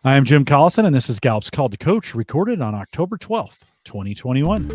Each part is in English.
I am Jim Collison, and this is Gallup's Call to Coach, recorded on October 12th, 2021.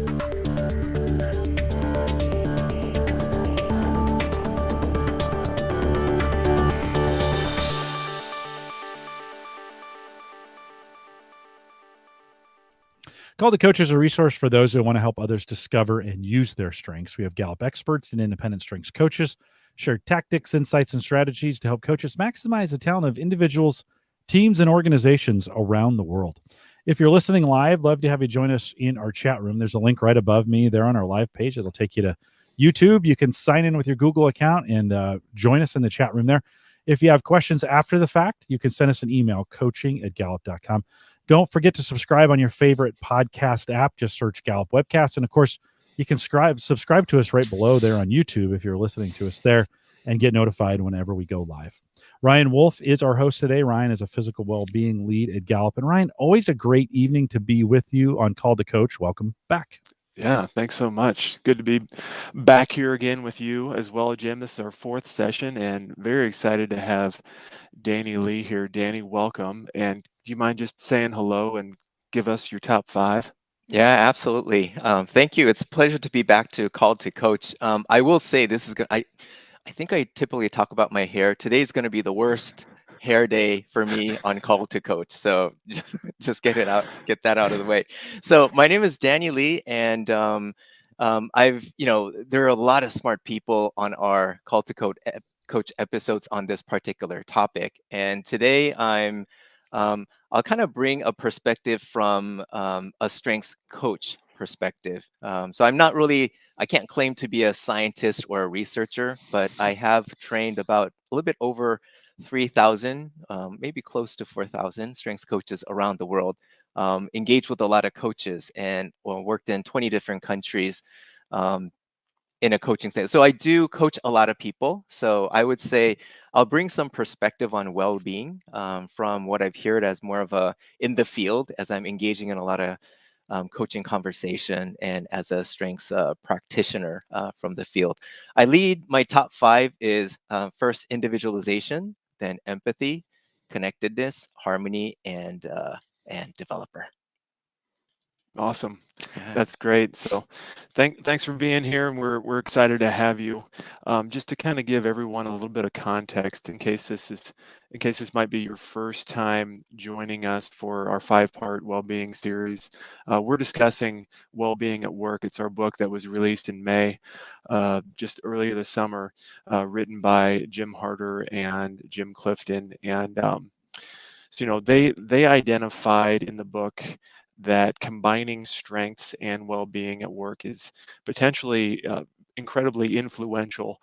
Call to Coach is a resource for those who want to help others discover and use their strengths. We have Gallup experts and independent strengths coaches share tactics, insights, and strategies to help coaches maximize the talent of individuals, teams, and organizations around the world. If you're listening live, love to have you join us in our chat room. There's a link right above me there on our live page. It'll take you to YouTube. You can sign in with your Google account and join us in the chat room there. If you have questions after the fact, you can send us an email, coaching@gallup.com. Don't forget to subscribe on your favorite podcast app. Just search Gallup Webcast. And of course, you can subscribe to us right below there on YouTube if you're listening to us there and get notified whenever we go live. Ryan Wolf is our host today. Ryan is a physical well-being lead at Gallup. And Ryan, always a great evening to be with you on Call to Coach. Welcome back. Yeah, thanks so much. Good to be back here again with you as well, Jim. This is our fourth session, and very excited to have Danny Lee here. Danny, welcome. And do you mind just saying hello and give us your top five? Yeah, absolutely. Thank you. It's a pleasure to be back to Call to Coach. I will say this is I think I typically talk about my hair. Today's going to be the worst hair day for me on Call to Coach. So just get that out of the way. So my name is Danny Lee, and there are a lot of smart people on our Call to Coach episodes on this particular topic, and today I'll kind of bring a perspective from a strengths coach perspective. So I can't claim to be a scientist or a researcher, but I have trained about a little bit over 3,000, maybe close to 4,000 strengths coaches around the world, engaged with a lot of coaches and worked in 20 different countries. In a coaching thing. So I do coach a lot of people. So I would say I'll bring some perspective on well-being from what I've heard as more of a in the field as I'm engaging in a lot of coaching conversation and as a strengths practitioner from the field. I lead my top five is first individualization, then empathy, connectedness, harmony, and developer. Awesome. Yeah. That's great. So thanks for being here, and we're excited to have you. Just to kind of give everyone a little bit of context in case this might be your first time joining us for our 5-part well-being series. We're discussing well-being at work. It's our book that was released in May, just earlier this summer, written by Jim Harder and Jim Clifton. And so they identified in the book that combining strengths and well-being at work is potentially incredibly influential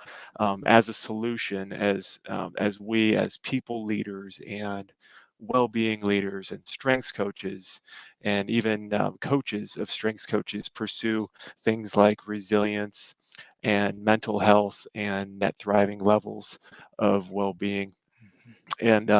as a solution as we as people leaders and well-being leaders and strengths coaches and even coaches of strengths coaches pursue things like resilience and mental health and net thriving levels of well-being. And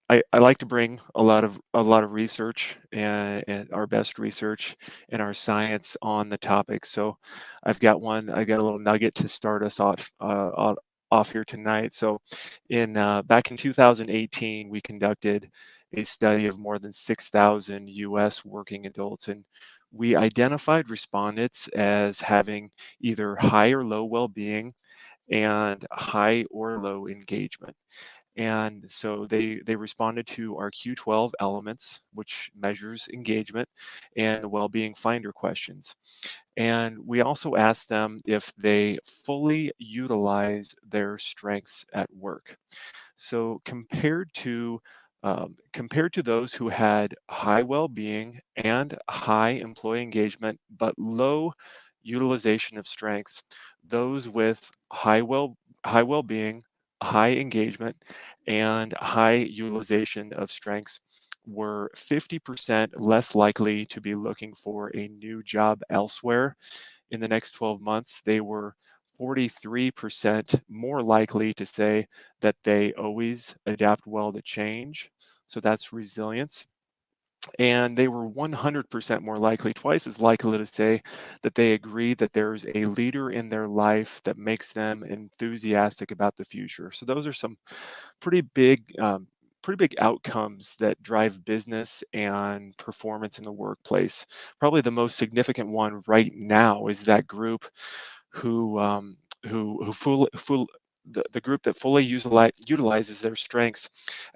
I like to bring a lot of research and our best research and our science on the topic. So I got a little nugget to start us off here tonight. So back in 2018, we conducted a study of more than 6,000 U.S. working adults, and we identified respondents as having either high or low well-being and high or low engagement. And so they responded to our Q12 elements, which measures engagement, and the well-being finder questions. And we also asked them if they fully utilize their strengths at work. So compared to those who had high well-being and high employee engagement, but low utilization of strengths, those with high well-being, high engagement, and high utilization of strengths were 50% less likely to be looking for a new job elsewhere in the next 12 months. They were 43% more likely to say that they always adapt well to change. So that's resilience. And they were 100% more likely, twice as likely to say that they agree that there's a leader in their life that makes them enthusiastic about the future. So those are some pretty big pretty big outcomes that drive business and performance in the workplace. Probably the most significant one right now is that group who the group that fully utilizes their strengths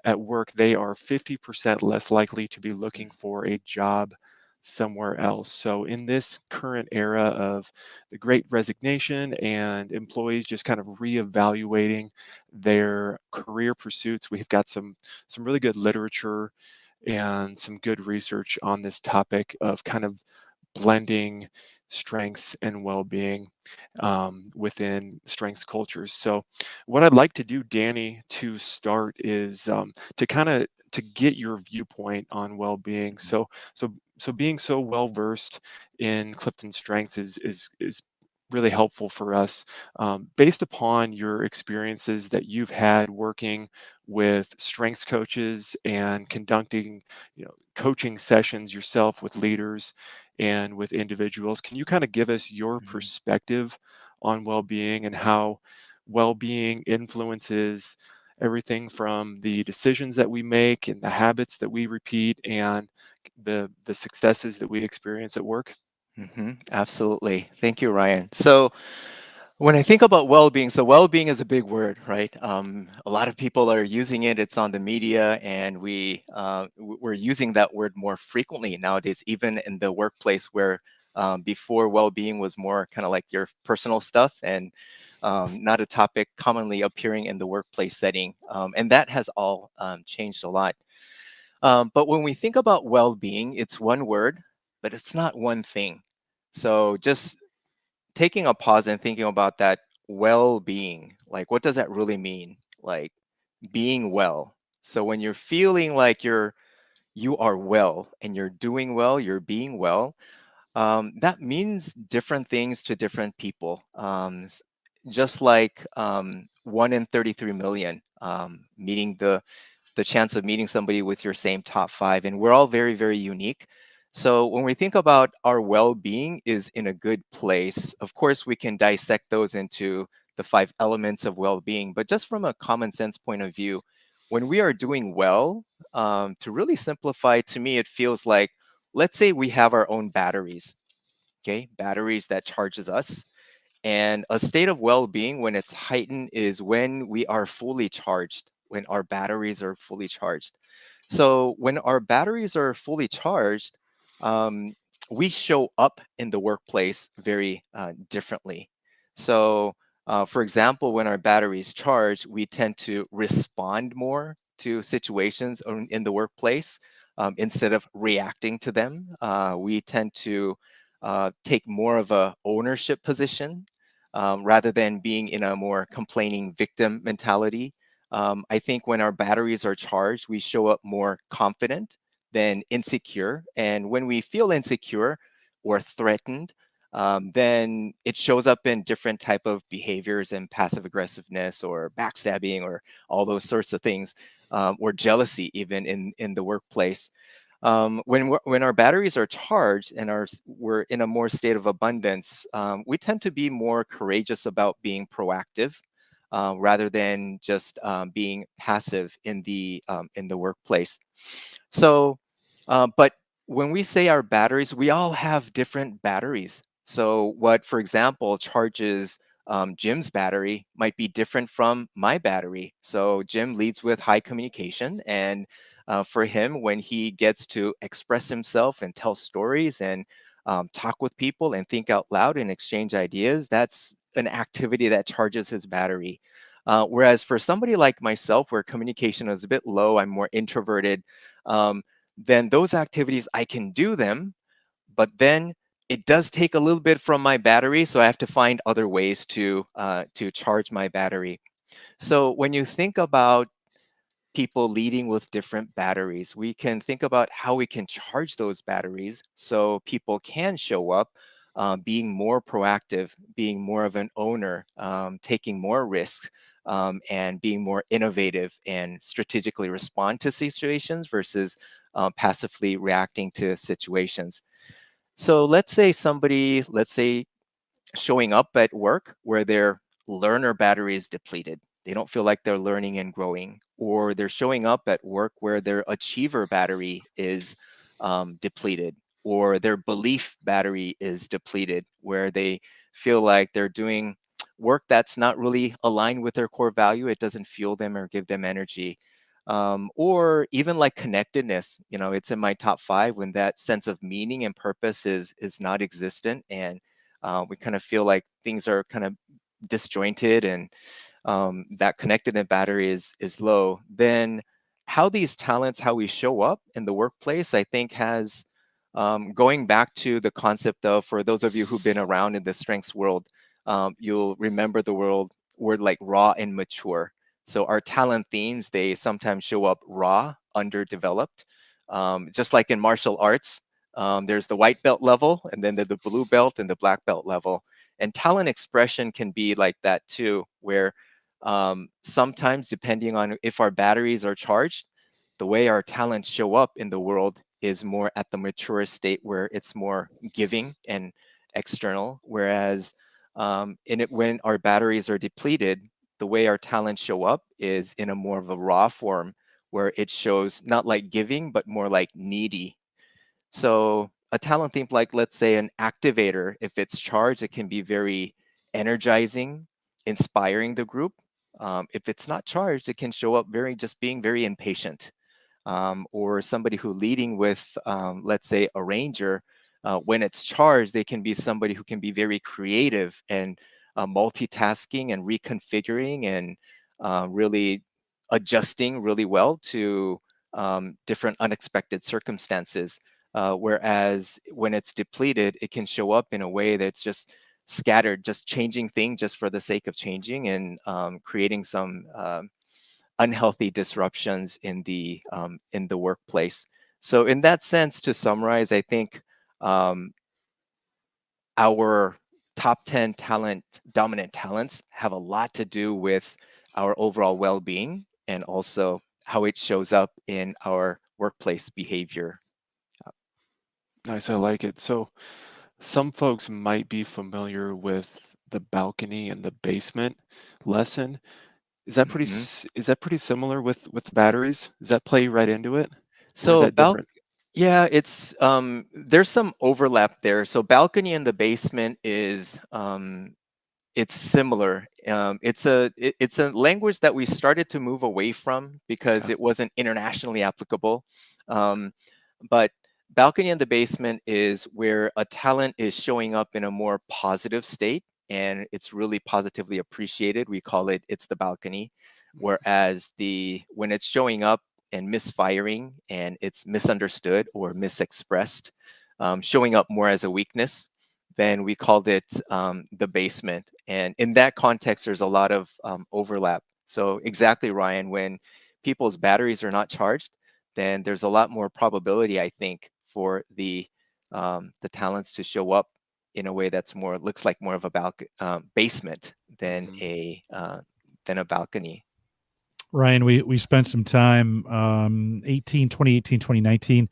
at work. They are 50% less likely to be looking for a job somewhere else. So in this current era of the great resignation and employees just kind of reevaluating their career pursuits, we've got some really good literature and some good research on this topic of kind of blending strengths and well-being within strengths cultures. So what I'd like to do, Danny, to start is to kind of to get your viewpoint on well-being. So being so well versed in CliftonStrengths is really helpful for us, based upon your experiences that you've had working with strengths coaches and conducting, coaching sessions yourself with leaders and with individuals. Can you kind of give us your perspective on well-being and how well-being influences everything from the decisions that we make and the habits that we repeat and the successes that we experience at work? Absolutely. Thank you, Ryan. So when I think about well-being, so well-being is a big word, right? A lot of people are using it. It's on the media, and we're using that word more frequently nowadays, even in the workplace, where before well-being was more kind of like your personal stuff and not a topic commonly appearing in the workplace setting. And that has all changed a lot. But when we think about well-being, it's one word, but it's not one thing. So just taking a pause and thinking about that well-being, like what does that really mean? Like being well. So when you're feeling like you are well and you're doing well, you're being well, that means different things to different people. Just like 1 in 33 million, meeting the chance of meeting somebody with your same top 5, and we're all very, very unique. So when we think about our well-being is in a good place, of course we can dissect those into the 5 elements of well-being, but just from a common sense point of view, when we are doing well, to really simplify, to me it feels like, let's say we have our own batteries, okay, batteries that charges us. And a state of well-being when it's heightened is when we are fully charged, when our batteries are fully charged. So when our batteries are fully charged, um, we show up in the workplace very differently. So for example, when our batteries charge, we tend to respond more to situations in the workplace instead of reacting to them. We tend to take more of a ownership position rather than being in a more complaining victim mentality. I think when our batteries are charged, we show up more confident than insecure. And when we feel insecure or threatened, then it shows up in different type of behaviors and passive aggressiveness or backstabbing or all those sorts of things, or jealousy even in the workplace. When our batteries are charged and we're in a more state of abundance, we tend to be more courageous about being proactive rather than just being passive in the workplace. So, but when we say our batteries, we all have different batteries. So what, for example, charges Jim's battery might be different from my battery. So Jim leads with high communication, and for him, when he gets to express himself and tell stories and talk with people and think out loud and exchange ideas, that's an activity that charges his battery. Whereas for somebody like myself, where communication is a bit low, I'm more introverted, then those activities, I can do them, but then it does take a little bit from my battery, so I have to find other ways to charge my battery. So when you think about people leading with different batteries, we can think about how we can charge those batteries so people can show up, being more proactive, being more of an owner, taking more risks, and being more innovative and strategically respond to situations versus passively reacting to situations. So let's say showing up at work where their learner battery is depleted. They don't feel like they're learning and growing. or they're showing up at work where their achiever battery is depleted, or their belief battery is depleted, where they feel like they're doing work that's not really aligned with their core value. It doesn't fuel them or give them energy. Or even like connectedness, it's in my top 5 when that sense of meaning and purpose is not existent, and we kind of feel like things are kind of disjointed, and that connectedness battery is low. Then how these talents, how we show up in the workplace, I think has going back to the concept of, for those of you who've been around in the strengths world, you'll remember the word like raw and mature. So our talent themes, they sometimes show up raw, underdeveloped. Just like in martial arts, there's the white belt level, and then there's the blue belt and the black belt level. And talent expression can be like that too, where sometimes, depending on if our batteries are charged, the way our talents show up in the world is more at the mature state, where it's more giving and external. Whereas when our batteries are depleted, the way our talents show up is in a more of a raw form, where it shows not like giving, but more like needy. So a talent theme, like let's say an activator, if it's charged, it can be very energizing, inspiring the group. If it's not charged, it can show up just being very impatient. Or somebody who leading with, let's say, a ranger, when it's charged, they can be somebody who can be very creative and multitasking and reconfiguring and really adjusting really well to different unexpected circumstances. Whereas when it's depleted, it can show up in a way that's just scattered, just changing things just for the sake of changing, and creating some unhealthy disruptions in the workplace. So in that sense, to summarize, I think our top 10 dominant talents have a lot to do with our overall well-being, and also how it shows up in our workplace behavior. Nice, I like it. So some folks might be familiar with the balcony and the basement lesson. Mhm. Is that pretty similar with the batteries? Does that play right into it, or is So that different? yeah, it's there's some overlap there. So balcony in the basement is it's similar. It's a language that we started to move away from because Yeah. it wasn't internationally applicable. Um, but balcony in the basement is where a talent is showing up in a more positive state, and it's really positively appreciated. We call it's the balcony. Mhm. Whereas when it's showing up and misfiring, and it's misunderstood or misexpressed, showing up more as a weakness, then we called it the basement. And in that context, there's a lot of overlap. So exactly, Ryan, when people's batteries are not charged, then there's a lot more probability, I think, for the talents to show up in a way that's looks like more of a basement Mhm. than a balcony. Ryan, we spent some time 2018, 2019.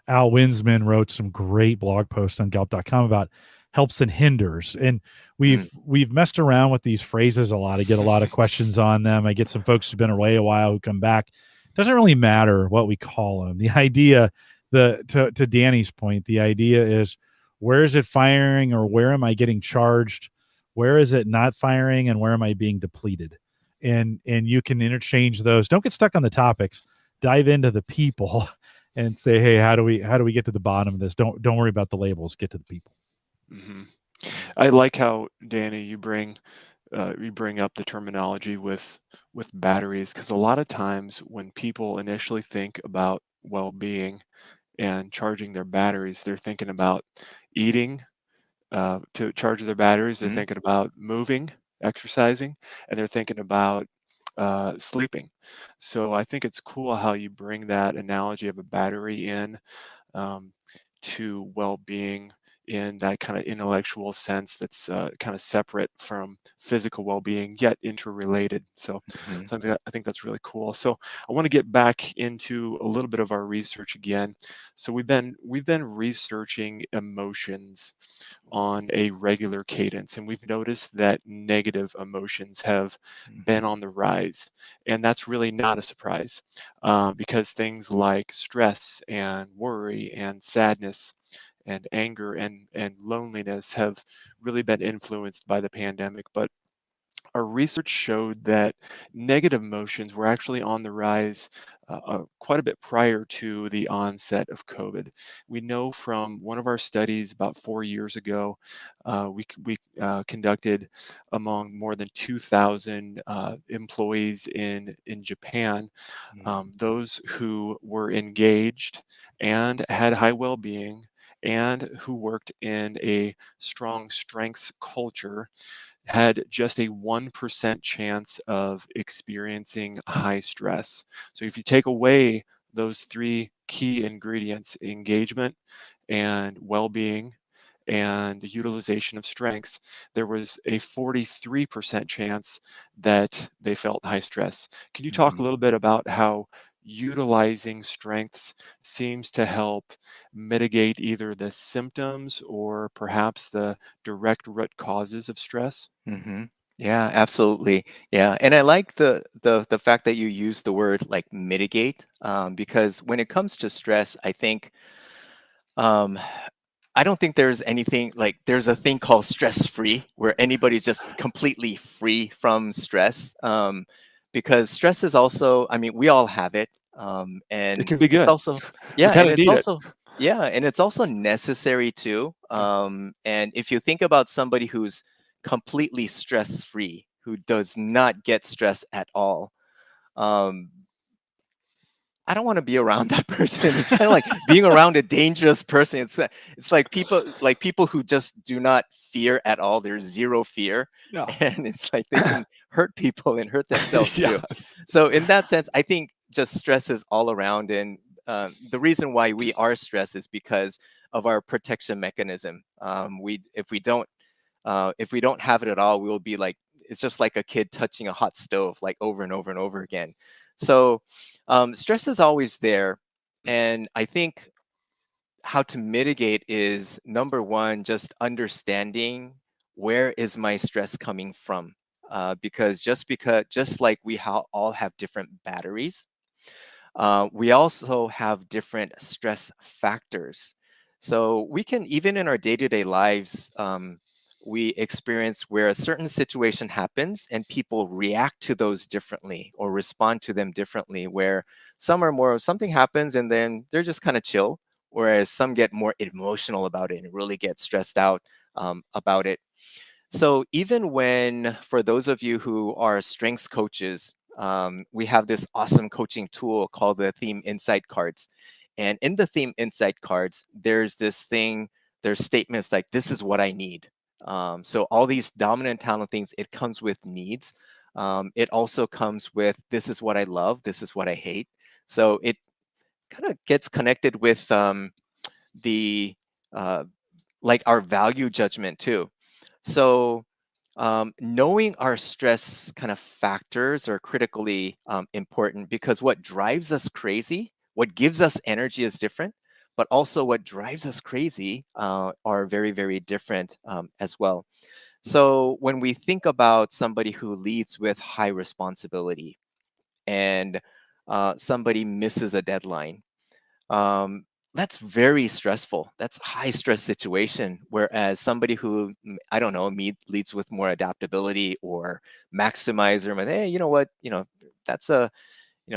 Al Winsman wrote some great blog posts on Gallup.com about helps and hinders. And Mm, we've messed around with these phrases a lot. I get a lot of questions on them. I get some folks who've been away a while who come back. Doesn't really matter what we call them. The idea, to Danny's point, the idea is, where is it firing, or where am I getting charged? Where is it not firing, and where am I being depleted? And you can interchange those. Don't get stuck on the topics. Dive into the people and say, hey, how do we get to the bottom of this? Don't worry about the labels. Get to the people. Mhm. I like how, Danny, you bring up the terminology with batteries, because a lot of times when people initially think about well-being and charging their batteries, they're thinking about eating to charge their batteries. They're mm, thinking about moving, exercising, and they're thinking about sleeping. So I think it's cool how you bring that analogy of a battery in um, to well-being in that kind of intellectual sense that's kind of separate from physical well-being, yet interrelated. So, Mhm. I think that's really cool. So I want to get back into a little bit of our research again. So we've been researching emotions on a regular cadence, and we've noticed that negative emotions have been Mhm. on the rise. And that's really not a surprise, because things like stress and worry and sadness and anger and loneliness have really been influenced by the pandemic. But our research showed that negative emotions were actually on the rise quite a bit prior to the onset of COVID. We know from one of our studies about 4 years ago, we conducted among more than 2,000 employees in Japan, Mhm. those who were engaged and had high well-being and who worked in a strong strengths culture had just a 1% chance of experiencing high stress. So if you take away those three key ingredients, engagement and well-being and the utilization of strengths, there was a 43% chance that they felt high stress. Can you talk a Mhm. little bit about how utilizing strengths seems to help mitigate either the symptoms or perhaps the direct root causes of stress? Mm-hmm. Yeah, absolutely. Yeah, and I like the fact that you use the word like mitigate, because when it comes to stress, um, I don't think there's anything like there's a thing called stress free where anybody's just completely free from stress. Because stress is also, I mean, we all have it, It and can be it's good. also, We yeah, kind and of it's need it. also, yeah, and it's also necessary too. Yeah. And if you think about somebody who's completely stress free, who does not get stressed at all, um, I don't want to be around that person. It's kind of like being around a dangerous person. It's like people who just do not fear at all. There's zero fear, Yeah. and it's like they can hurt people and hurt themselves too. Yes. So in that sense, I think just stress is all around, and the reason why we are stressed is because of our protection mechanism. We if we don't have it at all, we will be like it's just like a kid touching a hot stove like over and over and over again. So stress is always there, and I think how to mitigate is number one, just understanding where is my stress coming from, because just like all have different batteries, we also have different stress factors. So we can, even in our day-to-day lives, we experience where a certain situation happens and people react to those differently or respond to them differently, where some are more, something happens and then they're just kind of chill, whereas some get more emotional about it and really get stressed out about it. So even when, for those of you who are strengths coaches, we have this awesome coaching tool called the Theme Insight Cards. And in the Theme Insight Cards, there's statements like, this is what I need. So all these dominant talent things, it comes with needs. It also comes with, this is what I love, this is what I hate. So it kind of gets connected with the, uh, like our value judgment too. So, knowing our stress kind of factors are critically important, because what drives us crazy, what gives us energy is different, but also what drives us crazy are very, very different as well. So, when we think about somebody who leads with high responsibility and somebody misses a deadline, um, that's very stressful. That's a high stress situation. Whereas somebody who, I don't know, leads with more adaptability or maximizer, but hey, you know what, that's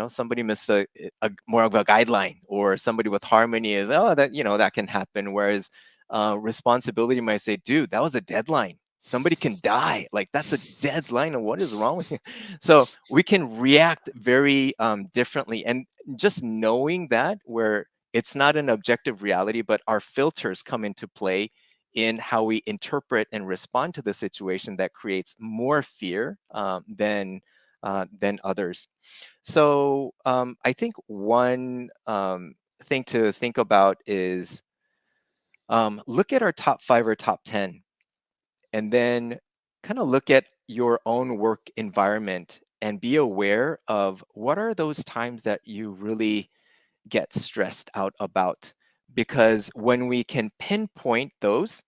somebody missed a more of a guideline, or somebody with harmony is, oh, that, that can happen. Whereas responsibility might say, dude, that was a deadline. Somebody can die. Like, that's a deadline. And what is wrong with you? So we can react very differently. And just knowing that, where it's not an objective reality, but our filters come into play in how we interpret and respond to the situation, that creates more fear than others. So I think one thing to think about is Look at our top 5 or top 10, and then kind of look at your own work environment and be aware of what are those times that you really get stressed out about. Because when we can pinpoint those,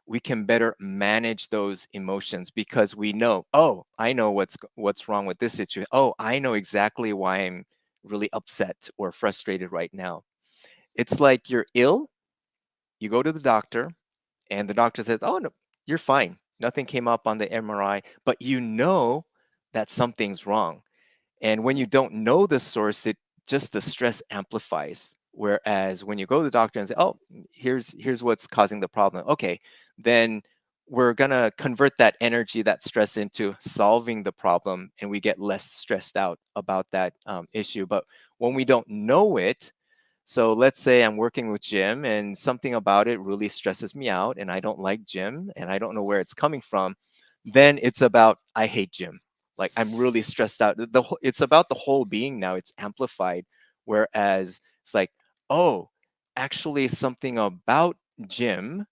we can better manage those emotions, because we know, oh, I know what's wrong with this situation. Oh, I know exactly why I'm really upset or frustrated right now. It's like you're ill, you go to the doctor, and the doctor says, oh, no, you're fine. Nothing came up on the MRI, but you know that something's wrong. And when you don't know the source, it just the stress amplifies. Whereas when you go to the doctor and say, oh, here's what's causing the problem. Okay, then we're gonna convert that energy, that stress, into solving the problem, and we get less stressed out about that issue. But when we don't know it, so let's say I'm working with Jim and something about it really stresses me out and I don't like Jim and I don't know where it's coming from, then it's about, I hate Jim. Like, I'm really stressed out. It's about the whole being now. It's amplified. Whereas it's like, oh, actually something about Jim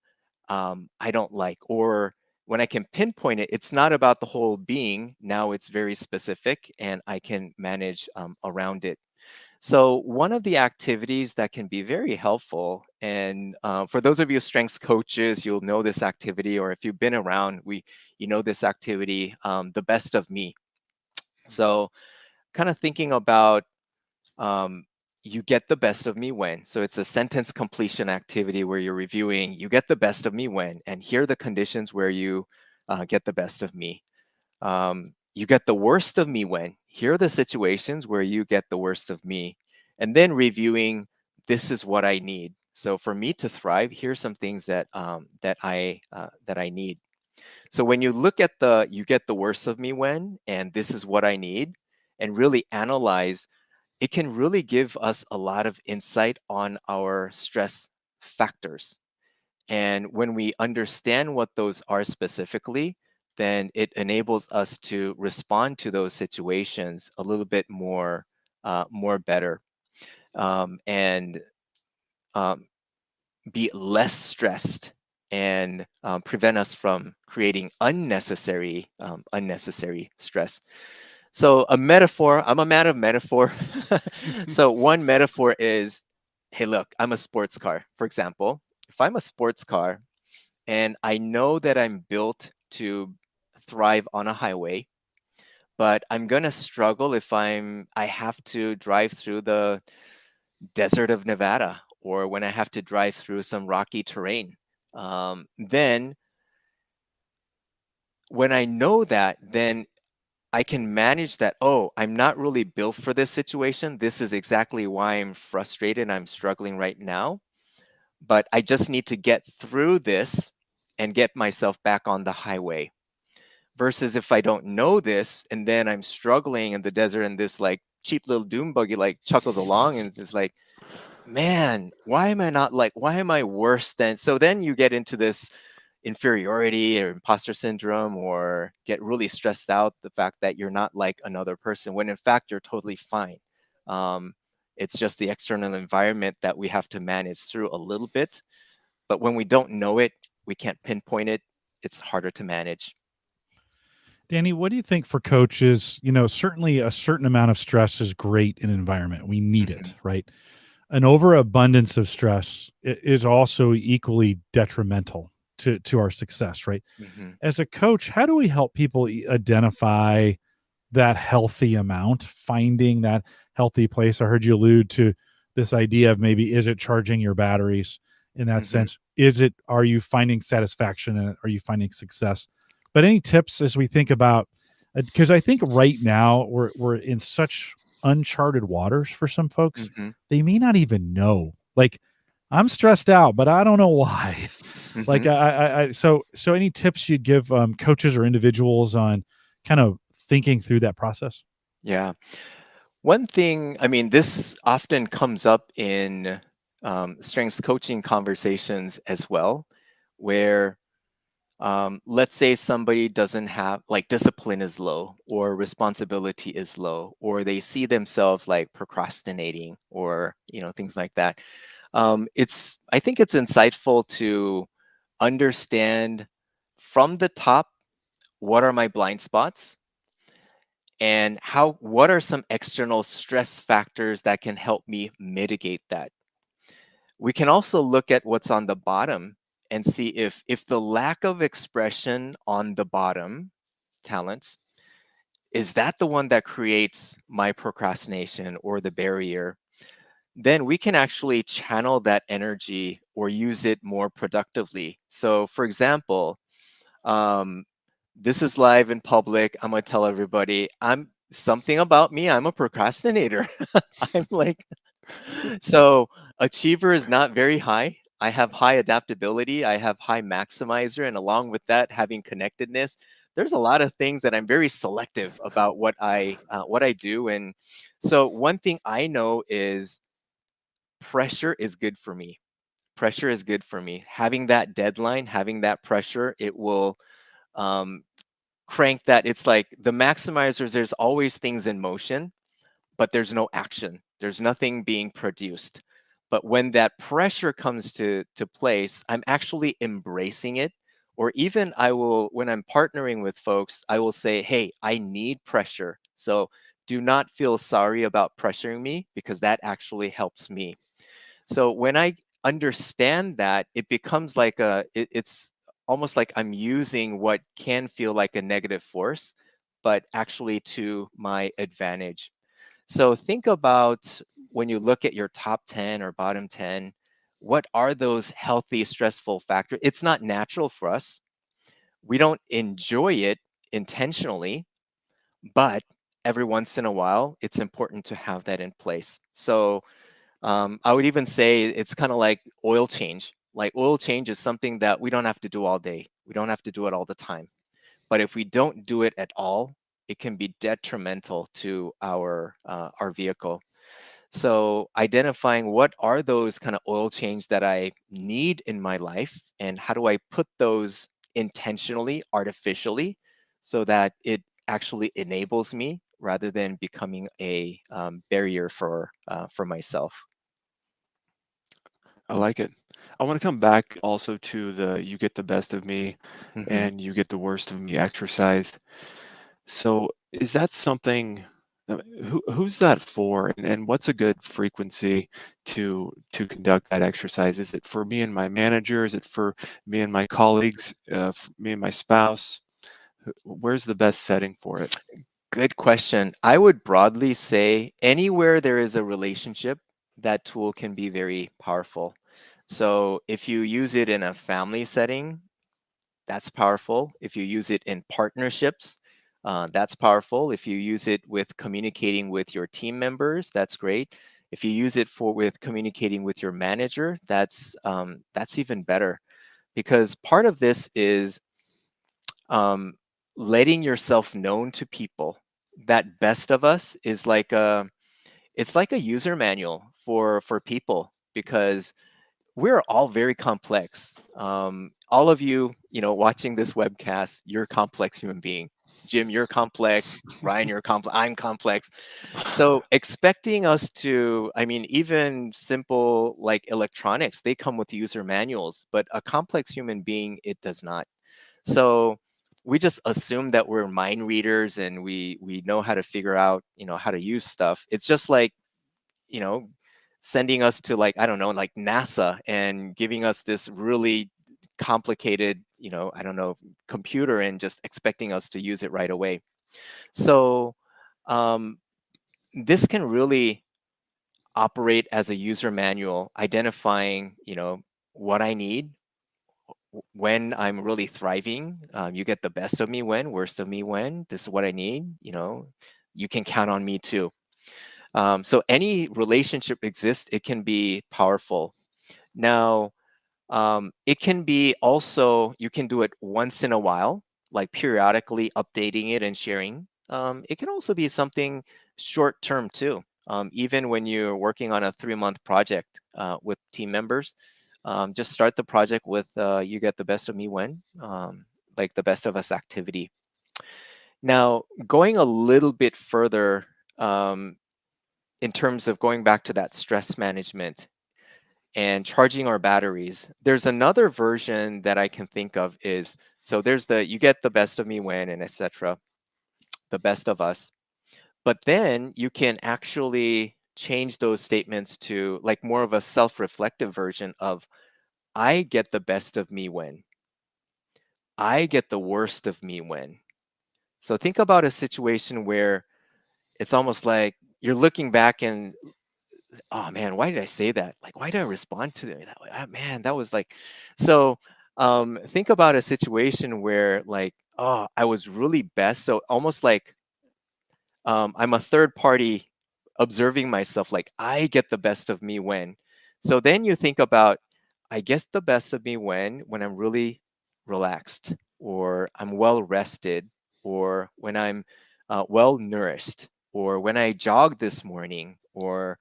I don't like. Or when I can pinpoint it, it's not about the whole being. Now it's very specific and I can manage around it. So one of the activities that can be very helpful, and for those of you strengths coaches, you'll know this activity, or if you've been around, you know this activity, the best of me. So kind of thinking about um, you get the best of me when. So it's a sentence completion activity where you're reviewing, you get the best of me when, and here are the conditions where you get the best of me. You get the worst of me when, here are the situations where you get the worst of me. And then reviewing, this is what I need. So for me to thrive, here's some things that that I need. So when you look at you get the worst of me when, and this is what I need, and really analyze, it can really give us a lot of insight on our stress factors. And when we understand what those are specifically, then it enables us to respond to those situations a little bit more better, and um, be less stressed, and prevent us from creating unnecessary stress. So a metaphor, I'm a man of metaphor. So one metaphor is, hey, look, I'm a sports car. For example, if I'm a sports car and I know that I'm built to thrive on a highway, but I'm gonna struggle if I have to drive through the desert of Nevada, or when I have to drive through some rocky terrain. Then when I know that, then I can manage that. Oh, I'm not really built for this situation. This is exactly why I'm frustrated. I'm struggling right now. But I just need to get through this and get myself back on the highway. Versus if I don't know this and then I'm struggling in the desert and this like cheap little doom buggy like chuckles along and it's just like, man, why am I worse than? So then you get into this inferiority or imposter syndrome, or get really stressed out the fact that you're not like another person, when in fact you're totally fine. um, it's just the external environment that we have to manage through a little bit, but when we don't know it, we can't pinpoint it, it's harder to manage. Danny, what do you think for coaches? Certainly a certain amount of stress is great in an environment. We need Hmm. it, right? An overabundance of stress is also equally detrimental to our success, right? Hmm. As a coach, how do we help people identify that healthy amount, finding that healthy place? I heard you allude to this idea of maybe, is it charging your batteries in that Hmm. sense? Are you finding satisfaction in it? Are you finding success? But any tips as we think about, because I think right now we're in such uncharted waters for some folks. Hmm. They may not even know. Like, I'm stressed out, but I don't know why. Like, Hmm. so any tips you'd give coaches or individuals on kind of thinking through that process? Yeah. One thing, I mean, this often comes up in strengths coaching conversations as well, where let's say somebody doesn't have, like, discipline is low, or responsibility is low, or they see themselves like procrastinating, or things like that. I think it's insightful to understand from the top, what are my blind spots, and what are some external stress factors that can help me mitigate that. We can also look at what's on the bottom and see if the lack of expression on the bottom talents, is that the one that creates my procrastination or the barrier? Then we can actually channel that energy or use it more productively. So for example, um, this is live in public. I'm gonna tell everybody, I'm something about me, I'm a procrastinator. I'm like, so achiever is not very high. I have high adaptability, I have high maximizer, and along with that, having connectedness, there's a lot of things that I'm very selective about what I do. And so one thing I know is pressure is good for me. Pressure is good for me. Having that deadline, having that pressure, it will um, crank that. It's like the maximizers, there's always things in motion, but there's no action. There's nothing being produced. But when that pressure comes to place, I'm actually embracing it. Or even I will, when I'm partnering with folks, I will say, hey, I need pressure. So do not feel sorry about pressuring me, because that actually helps me. So when I understand that, it becomes like it's almost like I'm using what can feel like a negative force, but actually to my advantage. So think about when you look at your top 10 or bottom 10, what are those healthy, stressful factors? It's not natural for us. We don't enjoy it intentionally, but every once in a while, it's important to have that in place. So I would even say it's kind of like oil change. Like oil change is something that we don't have to do all day. We don't have to do it all the time. But if we don't do it at all, it can be detrimental to our vehicle. So identifying what are those kind of oil change that I need in my life, and how do I put those intentionally, artificially, so that it actually enables me rather than becoming a barrier for myself. I like it. I want to come back also to the you get the best of me hmm and you get the worst of me exercise. So is that something who's that for, and what's a good frequency to conduct that exercise? Is it for me and my manager? Is it for me and my colleagues? For me and my spouse? Where's the best setting for it? Good question. I would broadly say anywhere there is a relationship, that tool can be very powerful. So if you use it in a family setting, that's powerful. If you use it in partnerships, that's powerful. If you use it with communicating with your team members, that's great. If you use it for with communicating with your manager, that's even better, because part of this is um, letting yourself known to people. That best of us is like it's like a user manual for people, because we're all very complex. All of you, watching this webcast, you're a complex human being. Jim, you're complex. Ryan, you're complex. I'm complex. So expecting us to, I mean, even simple like electronics, they come with user manuals, but a complex human being, it does not. So we just assume that we're mind readers and we know how to figure out, how to use stuff. It's just like, you know, sending us to, like, I don't know, like NASA, and giving us this really complicated, I don't know, computer, and just expecting us to use it right away. So um, this can really operate as a user manual, identifying, what I need when I'm really thriving. You get the best of me when, worst of me when. This is what I need. You can count on me too. So any relationship exists, it can be powerful. Now, it can be also, you can do it once in a while, like periodically updating it and sharing. It can also be something short term too. Even when you're working on a 3-month project with team members, just start the project with you get the best of me when, like the best of us activity. Now, going a little bit further, in terms of going back to that stress management, and charging our batteries. There's another version that I can think of is, so there's the you get the best of me when and etc. The best of us. But then you can actually change those statements to like more of a self-reflective version of I get the best of me when. I get the worst of me when. So think about a situation where it's almost like you're looking back and, oh man, why did I say that? Like, why did I respond to it that way? Ah, man, that was like, so think about a situation where like, oh, I was really best. So almost like I'm a third party observing myself, like I get the best of me when. So then you think about, I guess the best of me when I'm really relaxed, or I'm well rested, or when I'm well nourished, or when I jogged this morning, or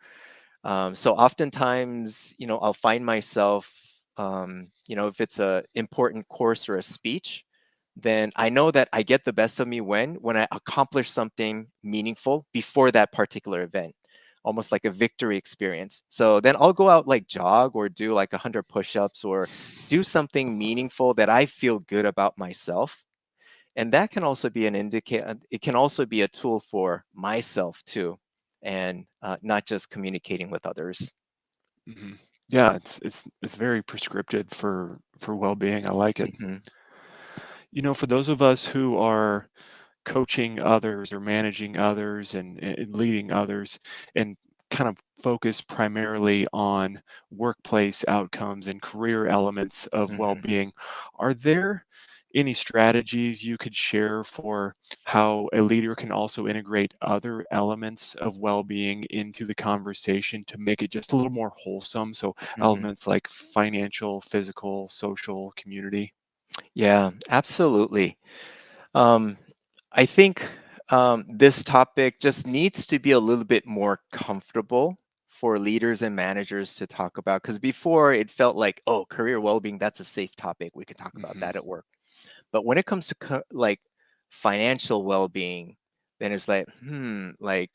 so oftentimes, I'll find myself, if it's a important course or a speech, then I know that I get the best of me when I accomplish something meaningful before that particular event, almost like a victory experience. So then I'll go out like jog or do like 100 push-ups or do something meaningful that I feel good about myself. And that can also be an indicator. It can also be a tool for myself too, and not just communicating with others. Hmm. Yeah, it's very prescriptive for well-being. I like it. Hmm. For those of us who are coaching others or managing others and leading others and kind of focus primarily on workplace outcomes and career elements of Hmm. well-being, are there any strategies you could share for how a leader can also integrate other elements of well-being into the conversation to make it just a little more wholesome? So Hmm. elements like financial, physical, social, community. Yeah, absolutely. Um, I think this topic just needs to be a little bit more comfortable for leaders and managers to talk about, because before it felt like, oh, career well-being, that's a safe topic. We can talk about Hmm. that at work. But when it comes to like financial well-being, then it's like, like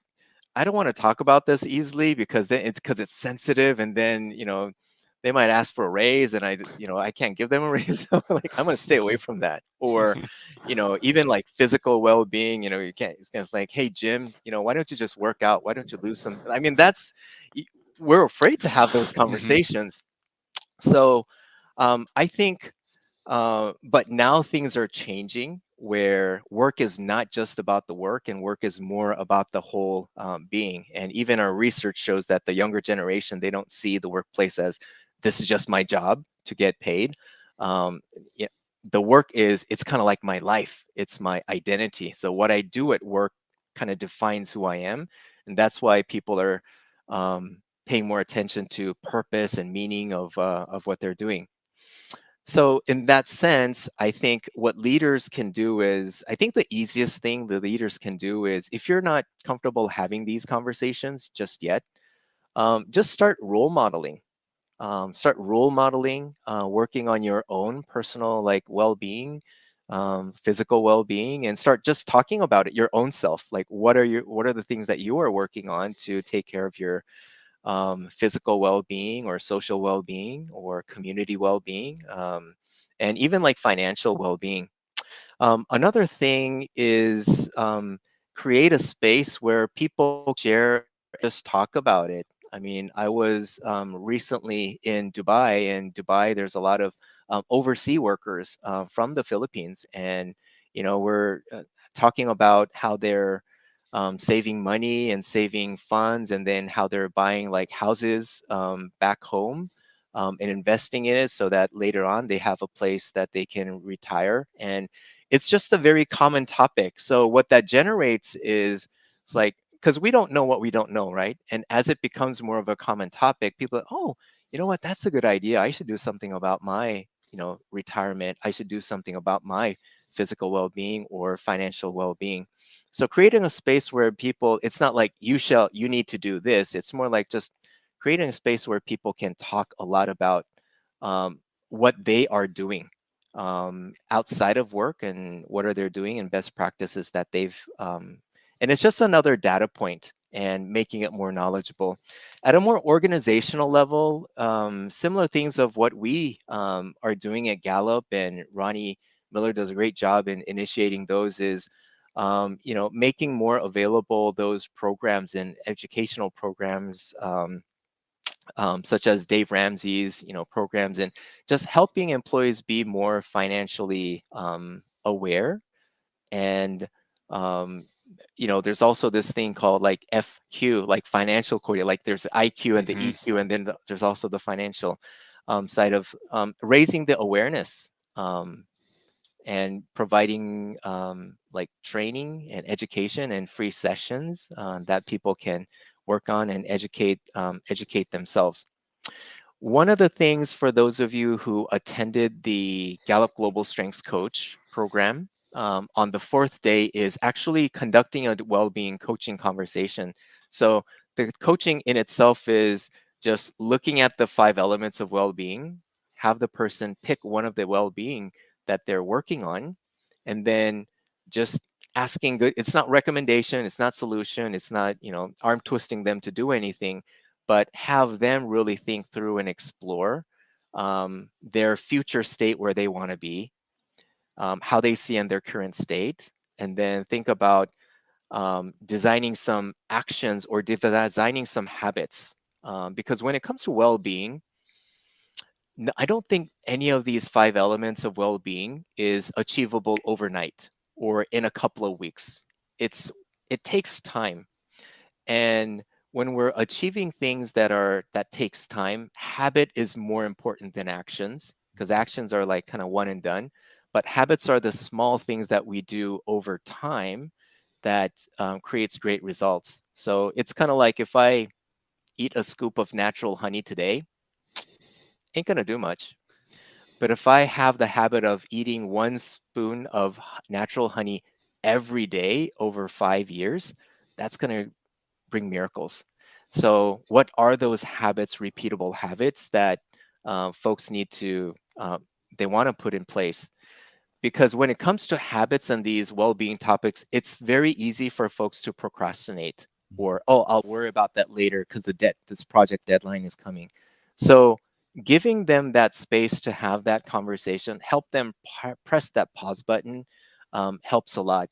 I don't want to talk about this easily because then it's sensitive, and then they might ask for a raise, and I can't give them a raise. So like I'm going to stay away from that. Or even like physical well-being, you can't. It's like, hey Jim, why don't you just work out? Why don't you lose some? I mean, y- we're afraid to have those Hmm. conversations. So I think but now things are changing where work is not just about the work, and work is more about the whole being. And even our research shows that the younger generation, they don't see the workplace as this is just my job to get paid. Um, yeah, the work it's kind of like my life. It's my identity. So what I do at work kind of defines who I am. And that's why people are paying more attention to purpose and meaning of what they're doing. So in that sense, I think what leaders can do is, I think the easiest thing the leaders can do is, if you're not comfortable having these conversations just yet, just start role modeling. Start role modeling, working on your own personal like well-being, physical well-being, and start just talking about it your own self. Like what are the things that you are working on to take care of your physical well-being or social well-being or community well-being, and even like financial well-being. Another thing is create a space where people share, just talk about it. I mean, I was recently in Dubai. In Dubai, there's a lot of overseas workers from the Philippines, and we're talking about how they're saving money and saving funds, and then how they're buying like houses back home, and investing in it so that later on they have a place that they can retire. And it's just a very common topic. So what that generates is, it's like, because we don't know what we don't know, right? And as it becomes more of a common topic, people are, oh, you know what, that's a good idea. I should do something about my, retirement. I should do something about my physical well-being or financial well-being. So creating a space where people, it's not like you need to do this. It's more like just creating a space where people can talk a lot about what they are doing outside of work, and what are they doing, and best practices that they've and it's just another data point. and making it more knowledgeable. At a more organizational level, similar things of what we are doing at Gallup, and Ronnie Miller does a great job in initiating those, is making more available those programs and educational programs, such as Dave Ramsey's programs, and just helping employees be more financially aware. And there's also this thing called like FQ, like financial quotient. Like there's the IQ and the EQ, and then there's also the financial side of raising the awareness, and providing like training and education and free sessions that people can work on and educate themselves. One of the things, for those of you who attended the Gallup Global Strengths Coach program, on the fourth day is actually conducting a well-being coaching conversation. So the coaching in itself is just looking at the 5 elements of well-being, have the person pick one of the well-being that they're working on, and then just asking good. It's not recommendation, it's not solution, it's not arm twisting them to do anything, but have them really think through and explore their future state, where they want to be, how they see in their current state, and then think about designing some actions or designing some habits. Because when it comes to well-being, I don't think any of these 5 elements of well-being is achievable overnight or in a couple of weeks. It takes time. And when we're achieving things that takes time, habit is more important than actions, because actions are like kind of one and done. But habits are the small things that we do over time that creates great results. So it's kind of like, if I eat a scoop of natural honey today, ain't gonna do much. But if I have the habit of eating 1 spoon of natural honey every day over 5 years, that's gonna bring miracles. So what are those habits, repeatable habits that folks need to, they want to put in place? Because when it comes to habits and these well-being topics, it's very easy for folks to procrastinate, or, oh, I'll worry about that later because this project deadline is coming. So giving them that space to have that conversation, help them press that pause button, helps a lot.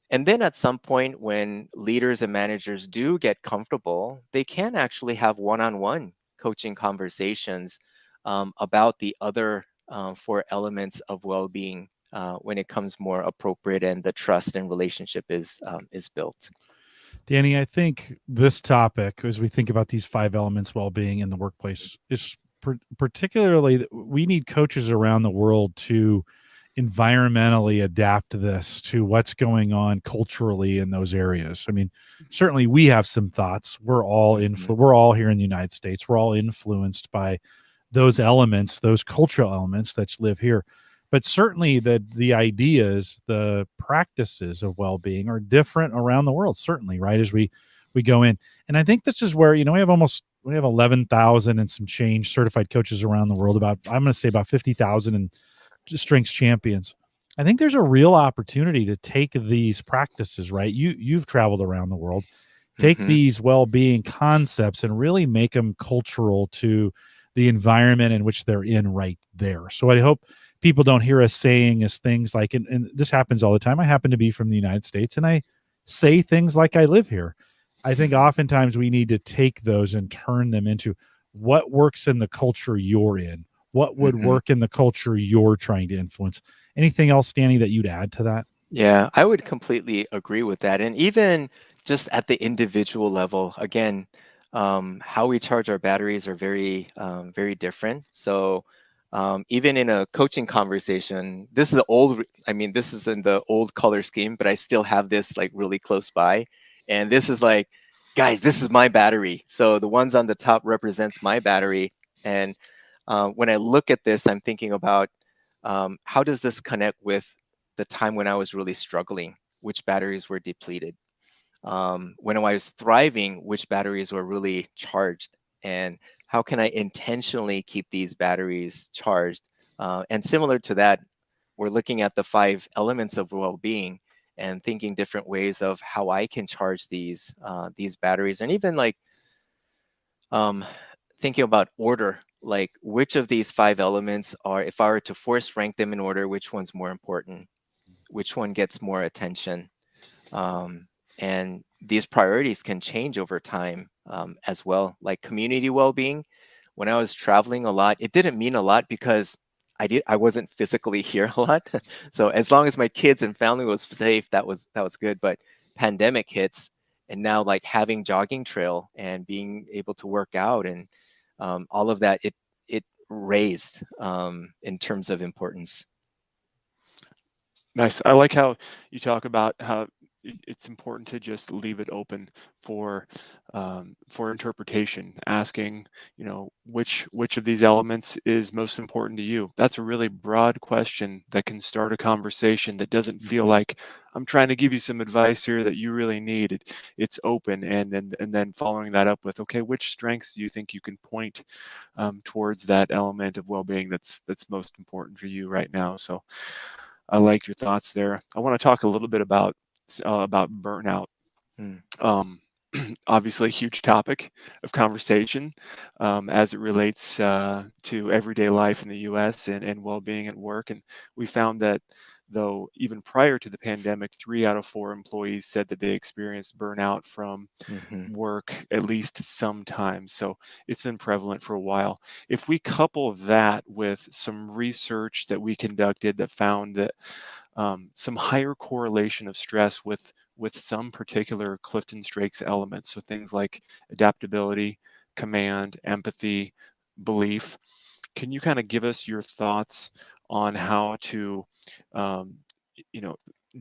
And then at some point, when leaders and managers do get comfortable, they can actually have one-on-one coaching conversations about the other 4 elements of well-being when it comes more appropriate and the trust and relationship is built. Danny, I think this topic, as we think about these 5 elements well-being in the workplace, is particularly that we need coaches around the world to environmentally adapt this to what's going on culturally in those areas. I mean, certainly we have some thoughts. We're all we're all here in the United States. We're all influenced by those elements, those cultural elements that live here. But certainly the ideas, the practices of well-being are different around the world, certainly, right? As we go in. And I think this is where, we have 11,000 and some change certified coaches around the world, I'm going to say about 50,000 and strengths champions. I think there's a real opportunity to take these practices, right? You've traveled around the world, take these well-being concepts and really make them cultural to the environment in which they're in right there. So I hope people don't hear us saying as things like, and this happens all the time. I happen to be from the United States and I say things like I live here. I think oftentimes we need to take those and turn them into what works in the culture you're in. What would work in the culture you're trying to influence? Anything else, Danny, that you'd add to that? Yeah, I would completely agree with that. And even just at the individual level, again, how we charge our batteries are very, very different. So even in a coaching conversation, this is this is in the old color scheme, but I still have this like really close by. And this is like, guys, this is my battery. So the ones on the top represents my battery. And when I look at this, I'm thinking about how does this connect with the time when I was really struggling, which batteries were depleted. When I was thriving, which batteries were really charged, and how can I intentionally keep these batteries charged? And similar to that, we're looking at the 5 elements of well-being, and thinking different ways of how I can charge these batteries, and even like thinking about order, like which of these 5 elements are, if I were to force rank them in order, which one's more important, which one gets more attention. And these priorities can change over time as well. Like community well-being, when I was traveling a lot, it didn't mean a lot because I wasn't physically here a lot. So as long as my kids and family was safe, that was good. But pandemic hits, and now like having jogging trail and being able to work out and all of that, it raised in terms of importance. Nice. I like how you talk about how it's important to just leave it open for interpretation, asking, which of these elements is most important to you. That's a really broad question that can start a conversation that doesn't feel like I'm trying to give you some advice here that you really need. It's open, and then following that up with, okay, which strengths do you think you can point towards that element of well-being that's most important for you right now? So I like your thoughts there. I want to talk a little bit about burnout. Um, Obviously, a huge topic of conversation as it relates to everyday life in the U.S. and well-being at work. And we found that, though, even prior to the pandemic, 3 out of 4 employees said that they experienced burnout from work at least sometimes. So it's been prevalent for a while. If we couple that with some research that we conducted that found that some higher correlation of stress with some particular CliftonStrengths elements, so things like adaptability, command, empathy, belief. Can you kind of give us your thoughts on how to you know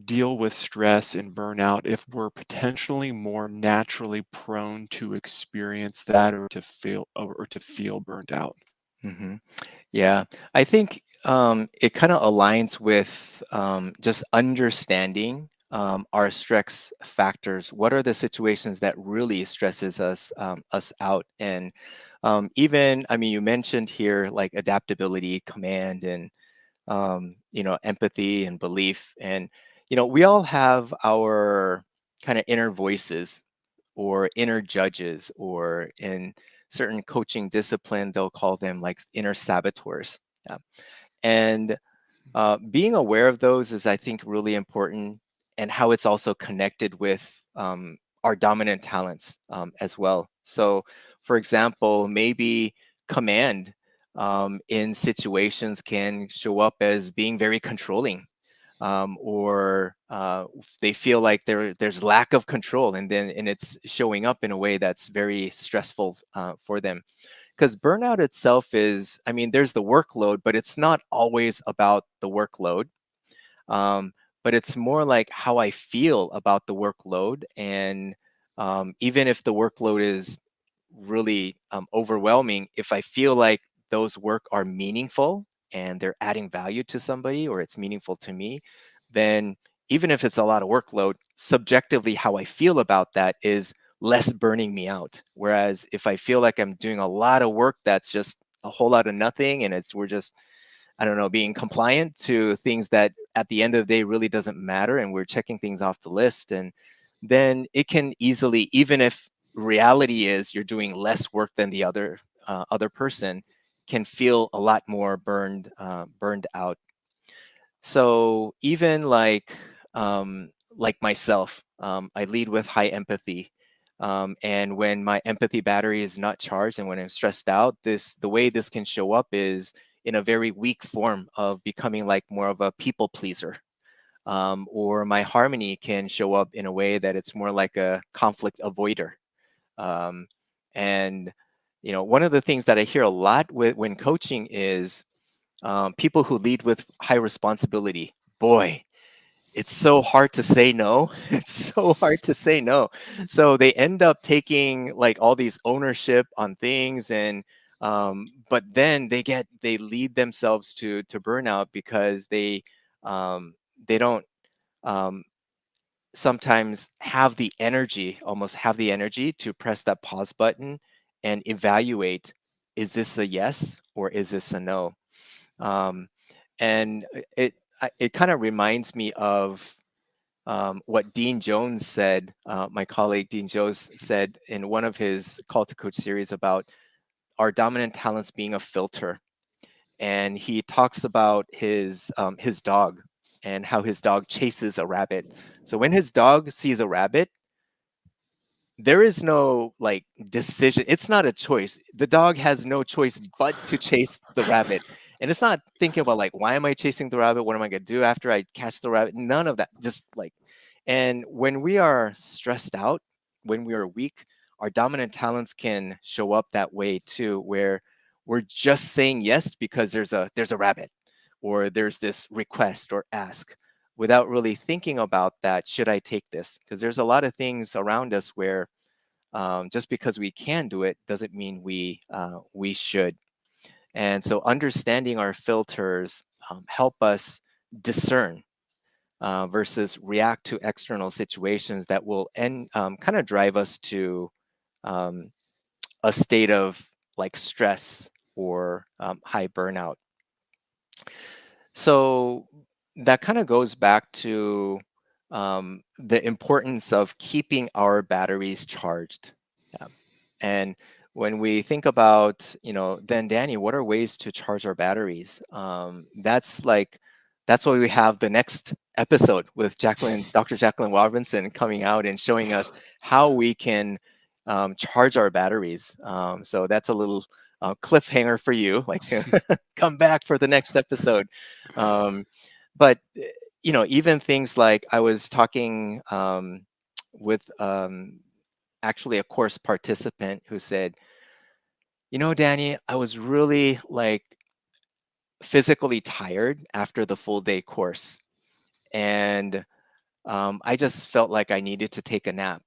deal with stress and burnout if we're potentially more naturally prone to experience that or to feel burnt out? Yeah, I think it kind of aligns with just understanding our stress factors. What are the situations that really stresses us out? And even, I mean, you mentioned here like adaptability, command, and empathy and belief. And we all have our kind of inner voices or inner judges, or in certain coaching discipline, they'll call them like inner saboteurs. Yeah. And being aware of those is, I think, really important, and how it's also connected with our dominant talents as well. So, for example, maybe command in situations can show up as being very controlling, or they feel like there's lack of control, and it's showing up in a way that's very stressful for them. Because burnout itself is, I mean, there's the workload, but it's not always about the workload. Um, but it's more like how I feel about the workload. And even if the workload is really overwhelming, if I feel like those work are meaningful and they're adding value to somebody, or it's meaningful to me, then even if it's a lot of workload, subjectively, how I feel about that is less burning me out. Whereas if I feel like I'm doing a lot of work that's just a whole lot of nothing, and we're just, I don't know, being compliant to things that at the end of the day really doesn't matter, and we're checking things off the list, and then it can easily, even if reality is you're doing less work than the other person, can feel a lot more burned out. So even like myself, I lead with high empathy. And when my empathy battery is not charged and when I'm stressed out, the way this can show up is in a very weak form of becoming like more of a people pleaser. Or my harmony can show up in a way that it's more like a conflict avoider. Um, and one of the things that I hear a lot when coaching is people who lead with high responsibility. Boy, it's so hard to say no. It's so hard to say no. So they end up taking like all these ownership on things, and but then they lead themselves to burnout because they don't um, sometimes almost have the energy to press that pause button and evaluate, is this a yes or is this a no? Um, and it kind of reminds me of what Dean Jones said, my colleague Dean Jones said in one of his Call to Coach series about our dominant talents being a filter. And he talks about his dog and how his dog chases a rabbit. So when his dog sees a rabbit, there is no like decision. It's not a choice. The dog has no choice but to chase the rabbit. And it's not thinking about like, why am I chasing the rabbit? What am I going to do after I catch the rabbit? None of that. Just like, and when we are stressed out, when we are weak, our dominant talents can show up that way too, where we're just saying yes because there's a rabbit or there's this request or ask without really thinking about that. Should I take this? Because there's a lot of things around us where just because we can do it doesn't mean we should. And so understanding our filters help us discern versus react to external situations that will kind of drive us to a state of like stress or high burnout. So that kind of goes back to the importance of keeping our batteries charged. Yeah. And when we think about, then Danny, what are ways to charge our batteries? That's why we have the next episode with Dr. Jacqueline Robinson coming out and showing us how we can charge our batteries. So that's a little cliffhanger for you, like come back for the next episode. But even things like I was talking with actually a course participant who said, Danny, I was really like physically tired after the full day course. And I just felt like I needed to take a nap.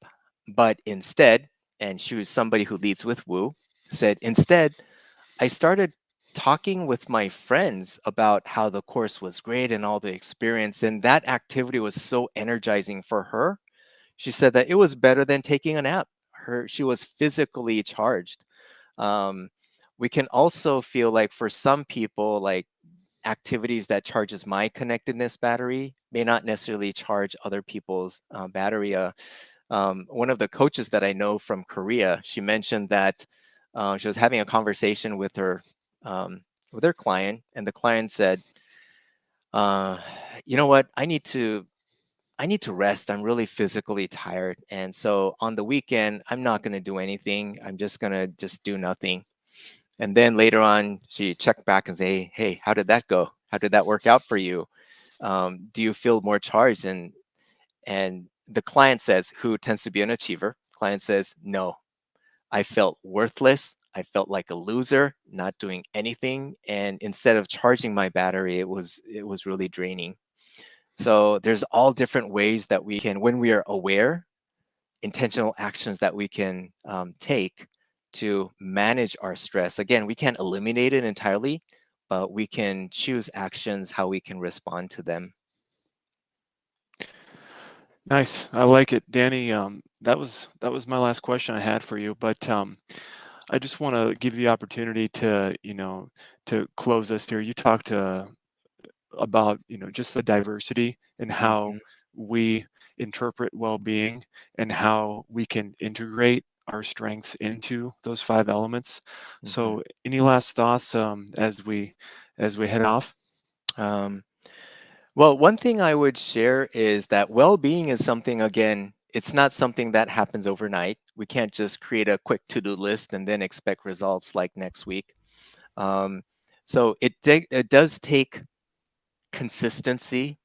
But instead, and she was somebody who leads with Woo, said, instead, I started talking with my friends about how the course was great and all the experience. And that activity was so energizing for her. She said that it was better than taking a nap. She was physically charged. We can also feel like for some people, like activities that charges my connectedness battery may not necessarily charge other people's battery. One of the coaches that I know from Korea, she mentioned that she was having a conversation with her client, and the client said, "You know what? I need to rest. I'm really physically tired, and so on the weekend, I'm not going to do anything. I'm just going to just do nothing." And then later on, she checked back and say, "Hey, how did that go? How did that work out for you? Do you feel more charged?" And the client says, who tends to be an achiever, client says, "No, I felt worthless. I felt like a loser, not doing anything. And instead of charging my battery, it was really draining." So there's all different ways that we can, when we are aware, intentional actions that we can take to manage our stress. Again, we can't eliminate it entirely, but we can choose actions, how we can respond to them. Nice. I like it, Danny. That was my last question I had for you, but I just want to give you the opportunity to to close us here. You talked about just the diversity and how Mhm. we interpret well-being and how we can integrate our strengths into those 5 elements. Mhm. So, any last thoughts as we head off? Um, well, one thing I would share is that well-being is something, again, it's not something that happens overnight. We can't just create a quick to-do list and then expect results like next week. So it does take consistency.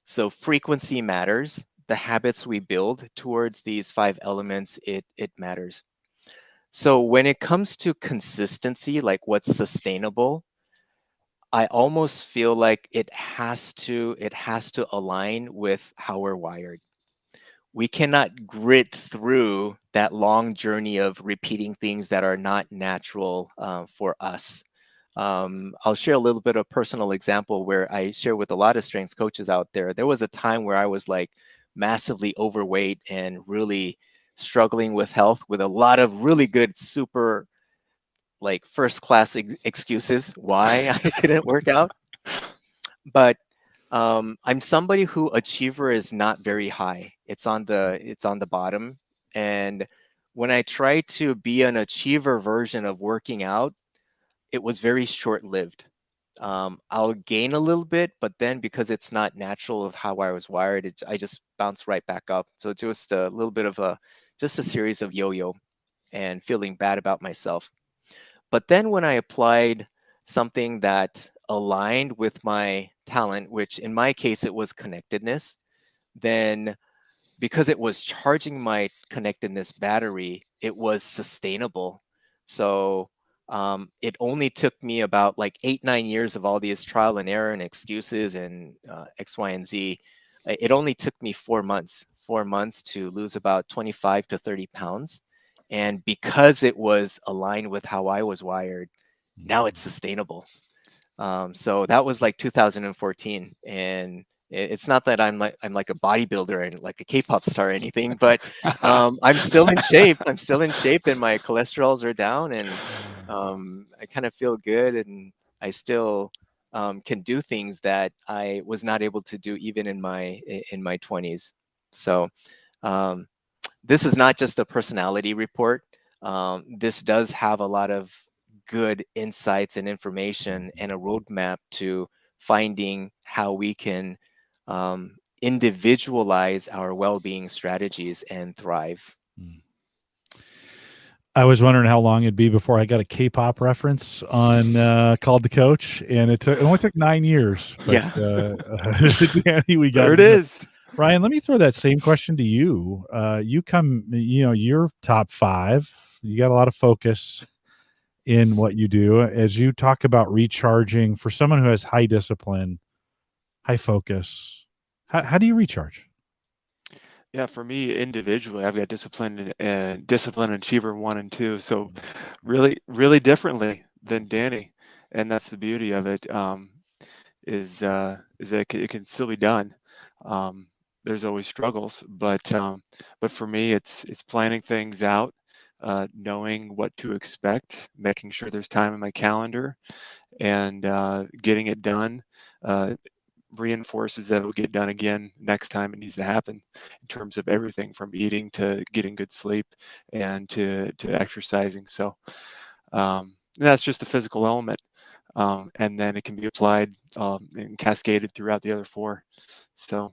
So frequency matters. The habits we build towards these 5 elements, it matters. So when it comes to consistency, like what's sustainable, I almost feel like it has to align with how we're wired. We cannot grit through that long journey of repeating things that are not natural for us. I'll share a little bit of personal example where I share with a lot of strengths coaches out there. There was a time where I was like massively overweight and really struggling with health with a lot of really good, super like first class excuses why I couldn't work out. But I'm somebody who achiever is not very high. It's on the bottom. And when I try to be an achiever version of working out, it was very short-lived. I'll gain a little bit, but then because it's not natural of how I was wired, I just bounce right back up. So just a little bit of just a series of yo-yo and feeling bad about myself. But then when I applied something that aligned with my talent, which in my case, it was connectedness, then because it was charging my connectedness battery, it was sustainable. So it only took me about like 8-9 years of all these trial and error and excuses and X, Y, and Z. It only took me 4 months to lose about 25 to 30 pounds. And because it was aligned with how I was wired, now it's sustainable. So that was like 2014, and it's not that I'm like a bodybuilder and like a K-pop star or anything, but I'm still in shape. I'm still in shape, and my cholesterols are down, and I kind of feel good, and I still can do things that I was not able to do even in my 20s. So this is not just a personality report. This does have a lot of good insights and information and a roadmap to finding how we can individualize our well-being strategies and thrive. I was wondering how long it'd be before I got a K-pop reference on Called the Coach, and it only took 9 years. But, Yeah. Danny, we got There it is. Ryan, let me throw that same question to you. You're top 5. You got a lot of focus in what you do. As you talk about recharging for someone who has high discipline, high focus, how do you recharge? Yeah, for me individually, I've got discipline and achiever 1 and 2. So really, really differently than Danny, and that's the beauty of it. Is that it can still be done. There's always struggles, but for me, it's planning things out, knowing what to expect, making sure there's time in my calendar, and getting it done. Reinforces that it'll get done again next time it needs to happen, in terms of everything from eating to getting good sleep and to exercising. So that's just the physical element, and then it can be applied and cascaded throughout the other 4. So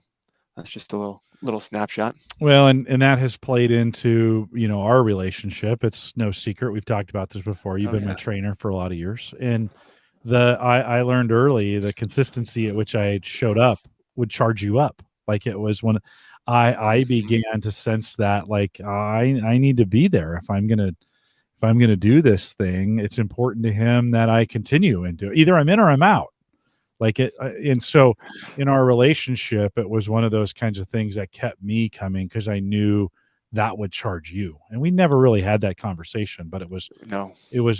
that's just a little snapshot. Well, and that has played into our relationship. It's no secret. We've talked about this before. You've been my trainer for a lot of years, and I learned early the consistency at which I showed up would charge you up. Like it was when I began to sense that like I need to be there if I'm gonna do this thing. It's important to him that I continue and do it. Either I'm in or I'm out. Like it, and so in our relationship, it was one of those kinds of things that kept me coming because I knew that would charge you. And we never really had that conversation, but it was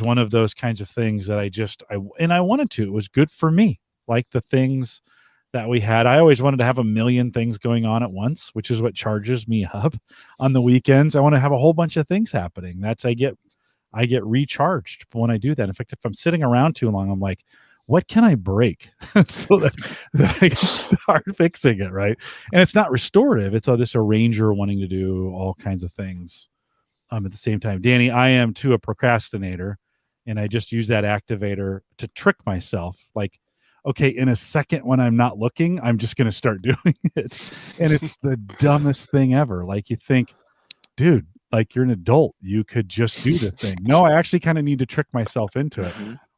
one of those kinds of things that I wanted to. It was good for me. Like the things that we had, I always wanted to have a million things going on at once, which is what charges me up on the weekends. I want to have a whole bunch of things happening. I get recharged when I do that. In fact, if I'm sitting around too long, I'm like, what can I break so that I can start fixing it, right? And it's not restorative. It's this arranger wanting to do all kinds of things at the same time. Danny, I am too a procrastinator, and I just use that activator to trick myself. Like, okay, in a second when I'm not looking, I'm just going to start doing it. And it's the dumbest thing ever. Like you think, dude, like you're an adult. You could just do the thing. No, I actually kind of need to trick myself into it.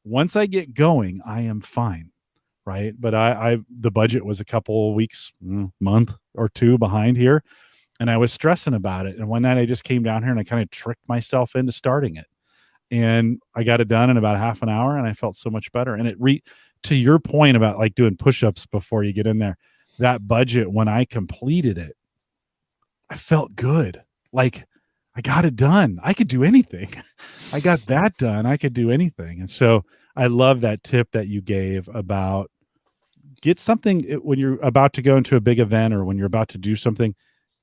Once I get going, I am fine, right? But the budget was a couple of weeks, month or 2 behind here, and I was stressing about it. And one night I just came down here and I kind of tricked myself into starting it, and I got it done in about half an hour, and I felt so much better. And to your point about like doing push-ups before you get in there, that budget, when I completed it, I felt good. Like I got it done. I could do anything. I got that done. I could do anything. And so I love that tip that you gave about get something when you're about to go into a big event or when you're about to do something,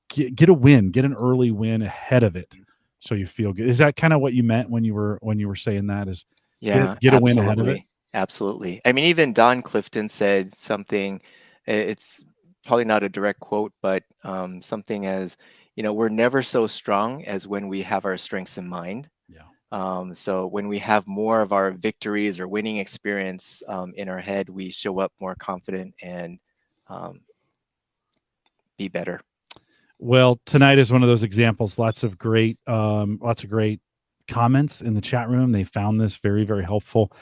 get a win, get an early win ahead of it. So you feel good. Is that kind of what you meant when you were saying that is get a win ahead of it? Absolutely. I mean, even Don Clifton said something It's probably not a direct quote, but something as, we're never so strong as when we have our strengths in mind. Yeah. So when we have more of our victories or winning experience in our head, we show up more confident and be better. Well, tonight is one of those examples. Lots of great comments in the chat room. They found this very, very helpful.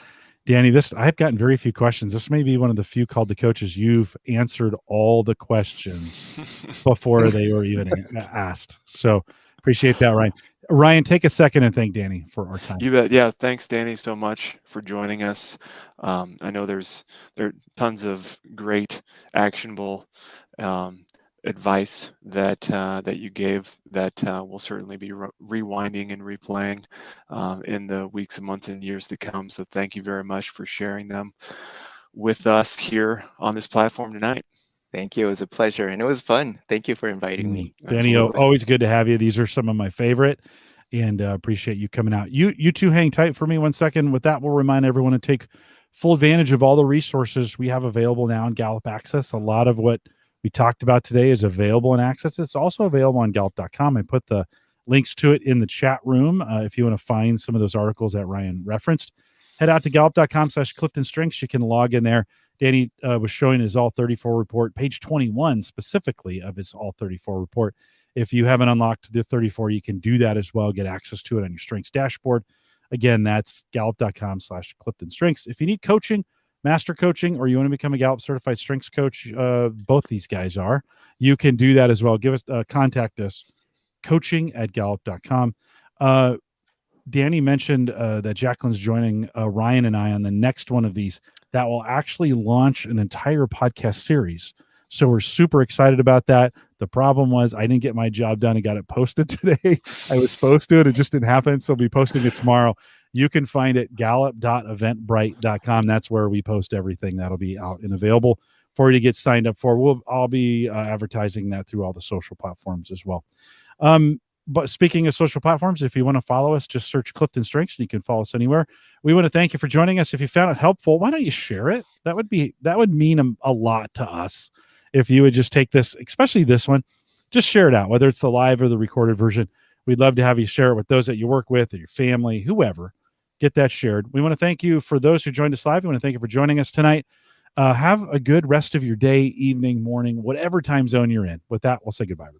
Danny, I've gotten very few questions. This may be one of the few Called to Coaches you've answered all the questions before they were even asked. So appreciate that, Ryan. Ryan, take a second and thank Danny for our time. You bet. Yeah, thanks, Danny, so much for joining us. I know there are tons of great, actionable advice that you gave that we'll certainly be rewinding and replaying in the weeks and months and years to come. So thank you very much for sharing them with us here on this platform tonight. Thank you. It was a pleasure, and it was fun. Thank you for inviting me. Danny, always good to have you. These are some of my favorite, and appreciate you coming out. You two hang tight for me 1 second. With that, we'll remind everyone to take full advantage of all the resources we have available now in Gallup Access. A lot of what we talked about today is available in Access. It's also available on Gallup.com. I put the links to it in the chat room. If you want to find some of those articles that Ryan referenced, head out to Gallup.com/CliftonStrengths. You can log in there. Danny was showing his All 34 report, page 21 specifically of his All 34 report. If you haven't unlocked the 34, you can do that as well. Get access to it on your strengths dashboard. Again, that's Gallup.com/CliftonStrengths. If you need coaching, master coaching, or you want to become a Gallup certified strengths coach, both these guys are, you can do that as well. Contact us, coaching@Gallup.com. Danny mentioned that Jacqueline's joining Ryan and I on the next one of these that will actually launch an entire podcast series. So we're super excited about that. The problem was I didn't get my job done and got it posted today. I was supposed to, and it just didn't happen. So I'll be posting it tomorrow. You can find it gallup.eventbrite.com. That's where we post everything. That'll be out and available for you to get signed up for. I'll be advertising that through all the social platforms as well. But speaking of social platforms, if you want to follow us, just search Clifton Strengths and you can follow us anywhere. We want to thank you for joining us. If you found it helpful, why don't you share it? That would mean a lot to us. If you would just take this, especially this one, just share it out, whether it's the live or the recorded version. We'd love to have you share it with those that you work with or your family, whoever. Get that shared. We want to thank you for those who joined us live. We want to thank you for joining us tonight. Have a good rest of your day, evening, morning, whatever time zone you're in. With that, we'll say goodbye.